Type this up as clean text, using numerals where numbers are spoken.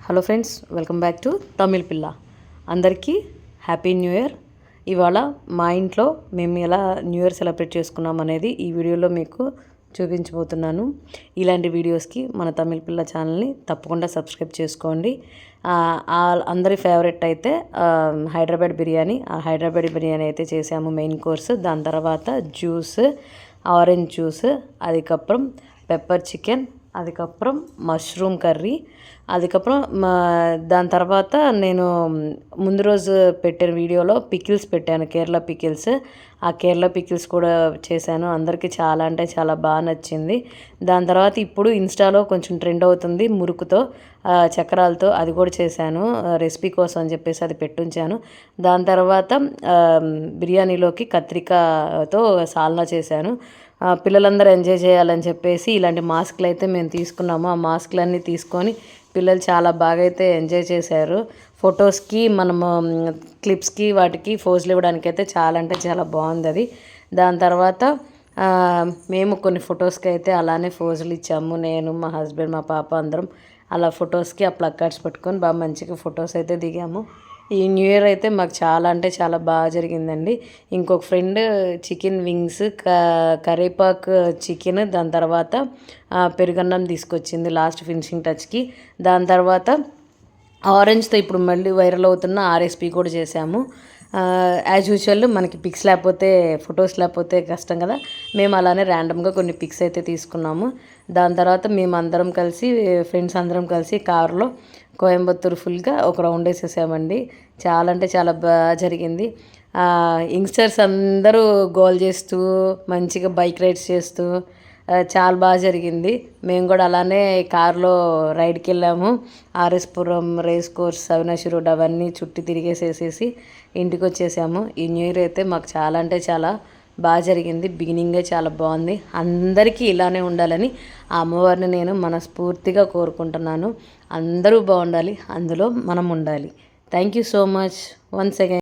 Hello friends, welcome back to Tamil పిల్ల. అందరికీ happy new year. ఇవాళ మా ఇంట్లో మేము ఎలా న్యూ ఇయర్ సెలబ్రేట్ చేసుకున్నాం అనేది ఈ వీడియోలో మీకు చూపించబోతున్నాను. ఇలాంటి వీడియోస్కి మన తమిళ్ పిల్ల ఛానల్ని తప్పకుండా సబ్స్క్రైబ్ చేసుకోండి. అందరి ఫేవరెట్ అయితే హైదరాబాద్ బిర్యానీ. ఆ హైదరాబాద్ బిర్యానీ అయితే చేసాము మెయిన్ కోర్స్. దాని తర్వాత జ్యూస్, ఆరెంజ్ జ్యూస్, அதுக்கப்புறம் పెప్పర్ చికెన్, அதுக்கப்புறம் మష్రూమ్ కర్రీ, அதுக்கப்புறம் దాని తర్వాత నేను ముందు రోజు పెట్టిన వీడియోలో పికిల్స్ పెట్టాను, కేరళ పికిల్స్. ఆ కేరళ పికిల్స్ కూడా చేశాను. అందరికీ చాలా అంటే చాలా బాగా నచ్చింది. దాని తర్వాత ఇప్పుడు ఇన్స్టాలో కొంచెం ట్రెండ్ అవుతుంది మురుకుతో, చక్రాలతో. అది కూడా చేశాను రెసిపీ కోసం అని చెప్పేసి అది పెట్టుంచాను. దాని తర్వాత బిర్యానీలోకి కత్రికాతో సాల్నా చేశాను. పిల్లలందరూ ఎంజాయ్ చేయాలని చెప్పేసి ఇలాంటి మాస్క్లు అయితే మేము తీసుకున్నాము. ఆ మాస్క్లన్నీ తీసుకొని పిల్లలు చాలా బాగా అయితే ఎంజాయ్ చేశారు. ఫొటోస్కి మనము క్లిప్స్కి వాటికి ఫోజులు ఇవ్వడానికి అయితే చాలా అంటే చాలా బాగుంది అది. దాని తర్వాత మేము కొన్ని ఫొటోస్కి అయితే అలానే ఫోజులు ఇచ్చాము. నేను, మా హస్బెండ్, మా పాప అందరం అలా ఫొటోస్కి ఆ ప్లగ్ కార్డ్స్ పెట్టుకొని బాగా మంచిగా ఫొటోస్ అయితే దిగాము. ఈ న్యూ ఇయర్ అయితే మాకు చాలా అంటే చాలా బాగా జరిగిందండి. ఇంకొక ఫ్రెండ్ చికెన్ వింగ్స్, కరేపాకు చికెన్, దాని తర్వాత పెరుగన్నం తీసుకొచ్చింది లాస్ట్ ఫినిషింగ్ టచ్కి. దాని తర్వాత ఆరెంజ్తో ఇప్పుడు మళ్ళీ వైరల్ అవుతున్న ఆర్ఎస్పీ కూడా చేసాము. యాజ్ యూజువల్ మనకి పిక్స్ లేకపోతే, ఫొటోస్ లేకపోతే కష్టం కదా. మేము అలానే ర్యాండమ్గా కొన్ని పిక్స్ అయితే తీసుకున్నాము. దాని తర్వాత మేము అందరం కలిసి, ఫ్రెండ్స్ అందరం కలిసి కారులో కోయంబత్తూరు ఫుల్గా ఒక రౌండ్ వేసేసామండి. చాలా అంటే చాలా బాగా జరిగింది. యంగ్స్టర్స్ అందరూ గోల్ చేస్తూ మంచిగా బైక్ రైడ్స్ చేస్తూ చాలా బాగా జరిగింది. మేము కూడా అలానే కారులో రైడ్కి వెళ్ళాము. ఆర్ఎస్పురం రేస్ కోర్స్, అవినాషి రోడ్ అవన్నీ చుట్టి తిరిగేసేసి ఇంటికి వచ్చేసాము. ఈ న్యూ ఇయర్ అయితే మాకు చాలా అంటే చాలా బాగా జరిగింది. బిగినింగే చాలా బాగుంది. అందరికీ ఇలానే ఉండాలని ఆ అమ్మవారిని నేను మనస్ఫూర్తిగా కోరుకుంటున్నాను. అందరూ బాగుండాలి, అందులో మనం ఉండాలి. Thank you so much once again.